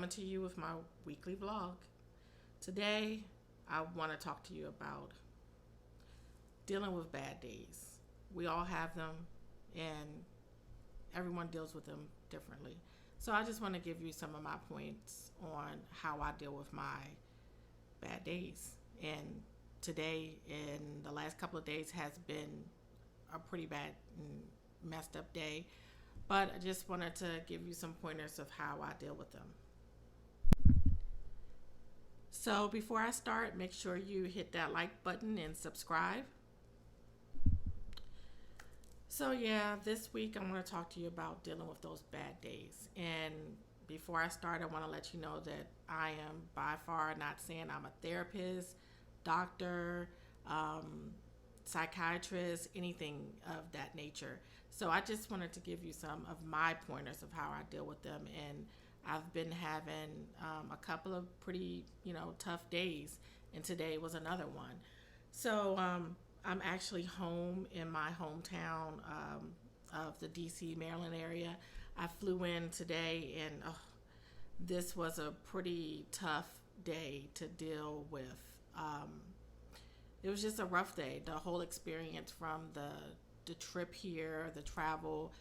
coming to you with my weekly vlog. Today, I want to talk to you about dealing with bad days. We all have them, and everyone deals with them differently. So, I just want to give you some of my points on how I deal with my bad days. And today, and the last couple of days, has been a pretty bad and messed up day. But I just wanted to give you some pointers of how I deal with them. So before I start, make sure you hit that like button and subscribe. So yeah, this week I want to talk to you about dealing with those bad days. And before I start, I want to let you know that I am by far not saying I'm a therapist, doctor, psychiatrist, anything of that nature. So I just wanted to give you some of my pointers of how I deal with them. And I've been having a couple of pretty, tough days, and today was another one. So I'm actually home in my hometown of the DC, Maryland area. I flew in today, and this was a pretty tough day to deal with. It was just a rough day. The whole experience from the trip here, the travel,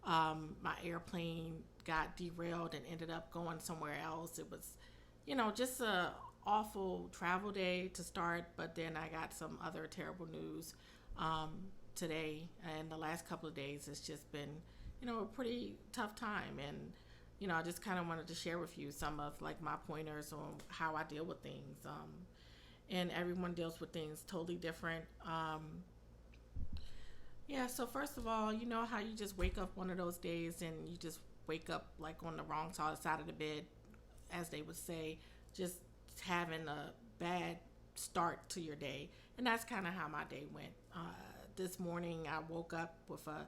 my airplane got derailed and ended up going somewhere else. It was, just a awful travel day to start, but then I got some other terrible news today, and the last couple of days it's just been, a pretty tough time. And I just kind of wanted to share with you some of like my pointers on how I deal with things. And everyone deals with things totally different. Yeah, so first of all, you know how you just wake up one of those days and you just wake up like on the wrong side of the bed, as they would say, just having a bad start to your day. And that's kind of how my day went. This morning I woke up with a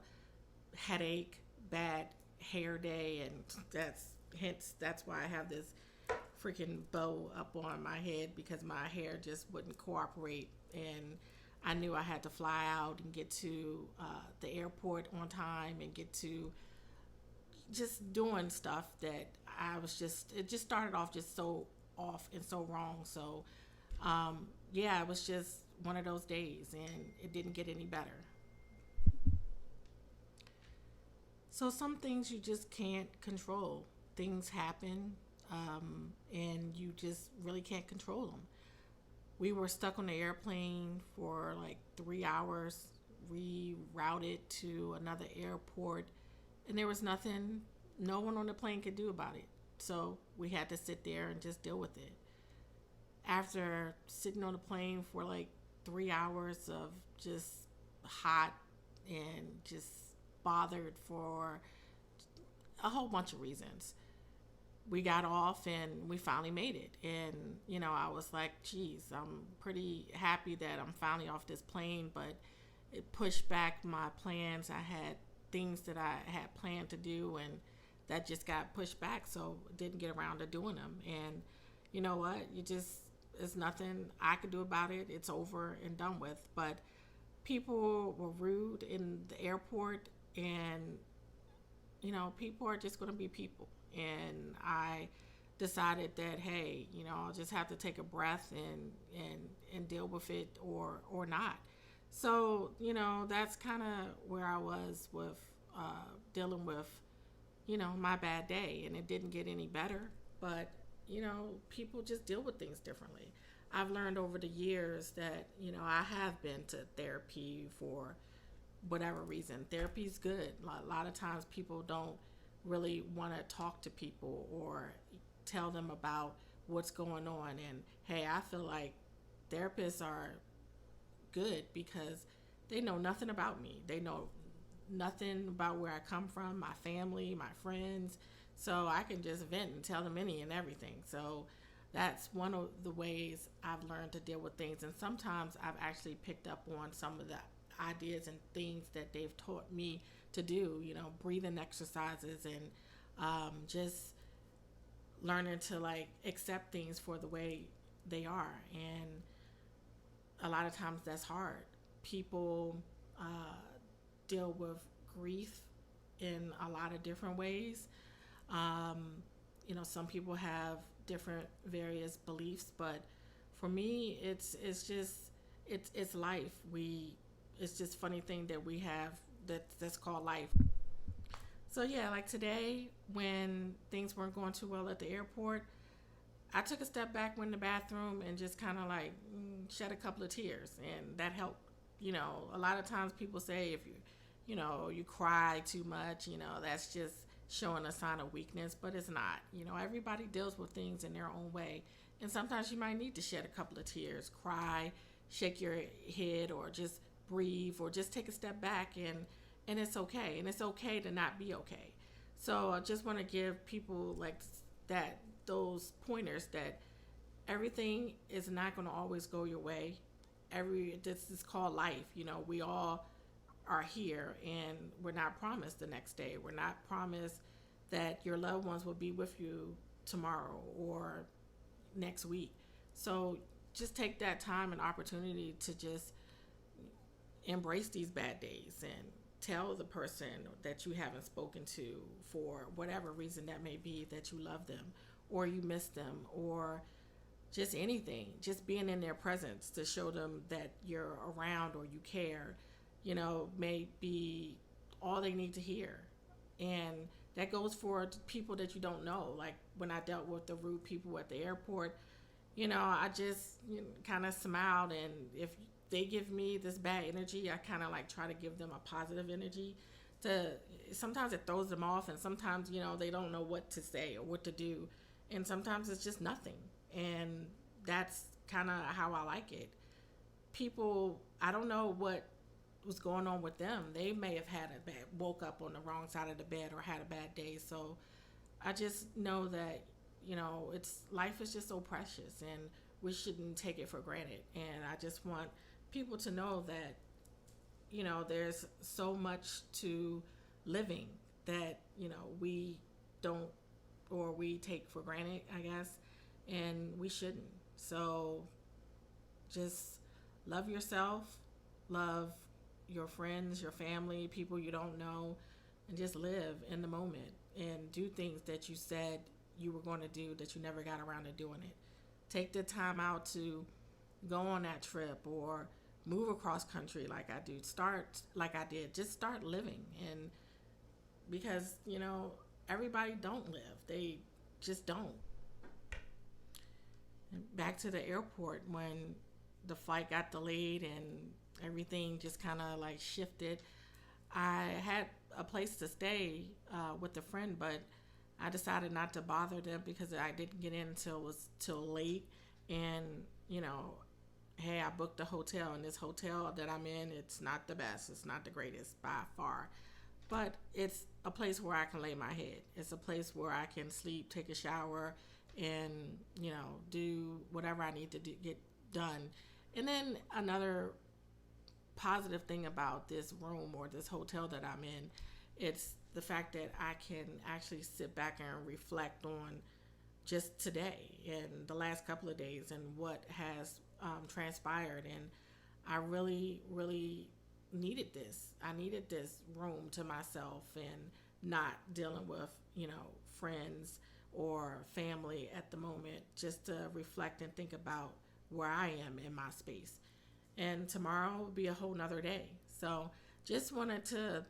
headache, bad hair day, and that's why I have this freaking bow up on my head, because my hair just wouldn't cooperate. And I knew I had to fly out and get to the airport on time and get to just doing stuff that it just started off just so off and so wrong. So, yeah, it was just one of those days, and it didn't get any better. So some things you just can't control. Things happen, and you just really can't control them. We were stuck on the airplane for like 3 hours, rerouted to another airport, and there was nothing, no one on the plane could do about it. So we had to sit there and just deal with it. After sitting on the plane for like 3 hours of just hot and just bothered for a whole bunch of reasons, we got off and we finally made it. And, I was like, geez, I'm pretty happy that I'm finally off this plane, but it pushed back my plans. I had things that I had planned to do, and that just got pushed back. So didn't get around to doing them. And you know what? There's nothing I could do about it. It's over and done with. But people were rude in the airport, and people are just going to be people. And I decided that, hey, I'll just have to take a breath and deal with it, or not. So that's kind of where I was with dealing with my bad day, and it didn't get any better. But people just deal with things differently. I've learned over the years that I have been to therapy for whatever reason. Therapy is good. A lot of times people don't really want to talk to people or tell them about what's going on. And hey, I feel like therapists are good because they know nothing about me. They know nothing about where I come from, my family, my friends. So I can just vent and tell them any and everything. So that's one of the ways I've learned to deal with things. And sometimes I've actually picked up on some of the ideas and things that they've taught me to do, breathing exercises, and just learning to like accept things for the way they are. And a lot of times that's hard. People deal with grief in a lot of different ways. some people have different various beliefs, but for me, it's life. It's just funny thing that we have that's called life. So yeah, like today when things weren't going too well at the airport, I took a step back, went in the bathroom, and just kind of like shed a couple of tears, and that helped. A lot of times people say if you cry too much, that's just showing a sign of weakness, but it's not. Everybody deals with things in their own way, and sometimes you might need to shed a couple of tears, cry, shake your head, or just breathe, or just take a step back, and it's okay, and it's okay to not be okay. So I just want to give people like that those pointers that everything is not going to always go your way. This is called life. We all are here, and we're not promised the next day. We're not promised that your loved ones will be with you tomorrow or next week. So just take that time and opportunity to just embrace these bad days and tell the person that you haven't spoken to for whatever reason that may be that you love them or you miss them, or just anything, just being in their presence to show them that you're around or you care, may be all they need to hear. And that goes for people that you don't know. Like when I dealt with the rude people at the airport, I just kind of smiled, and if they give me this bad energy, I kind of like try to give them a positive energy. Sometimes it throws them off, and sometimes they don't know what to say or what to do, and sometimes it's just nothing. And that's kind of how I like it. People, I don't know what was going on with them. They may have woke up on the wrong side of the bed or had a bad day. So I just know that life is just so precious, and we shouldn't take it for granted. And I just want people to know that there's so much to living that we don't, or we take for granted, I guess, and we shouldn't. So just love yourself, love your friends, your family, people you don't know, and just live in the moment and do things that you said you were going to do that you never got around to doing it. Take the time out to go on that trip or move across country like I do. Start like I did. Just start living. And because, everybody don't live. They just don't. Back to the airport, when the flight got delayed and everything just kind of like shifted, I had a place to stay with a friend, but I decided not to bother them because I didn't get in until it was till late. And hey, I booked a hotel, and this hotel that I'm in, it's not the best, it's not the greatest by far, but it's a place where I can lay my head. It's a place where I can sleep, take a shower, and do whatever I need to get done. And then another positive thing about this room or this hotel that I'm in, it's the fact that I can actually sit back and reflect on just today and the last couple of days and what has transpired. And I really, really needed this. I needed this room to myself and not dealing with, friends or family at the moment, just to reflect and think about where I am in my space. And tomorrow will be a whole nother day. So just wanted to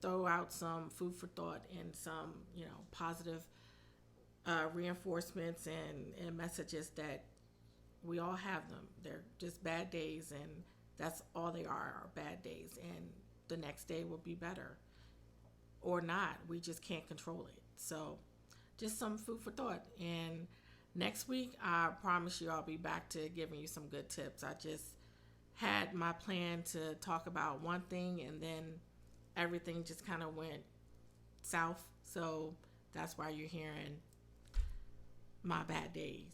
throw out some food for thought and some, positive reinforcements and messages that we all have them. They're just bad days, and that's all they are bad days. And the next day will be better or not. We just can't control it. So just some food for thought. And next week, I promise you I'll be back to giving you some good tips. I just had my plan to talk about one thing, and then everything just kind of went south. So that's why you're hearing my bad day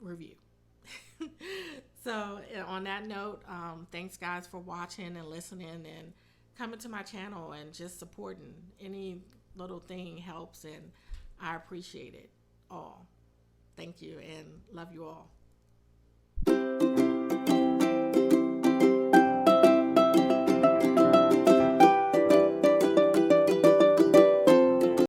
review. So on that note, thanks guys for watching and listening and coming to my channel and just supporting. Any little thing helps, and I appreciate it all. Thank you and love you all.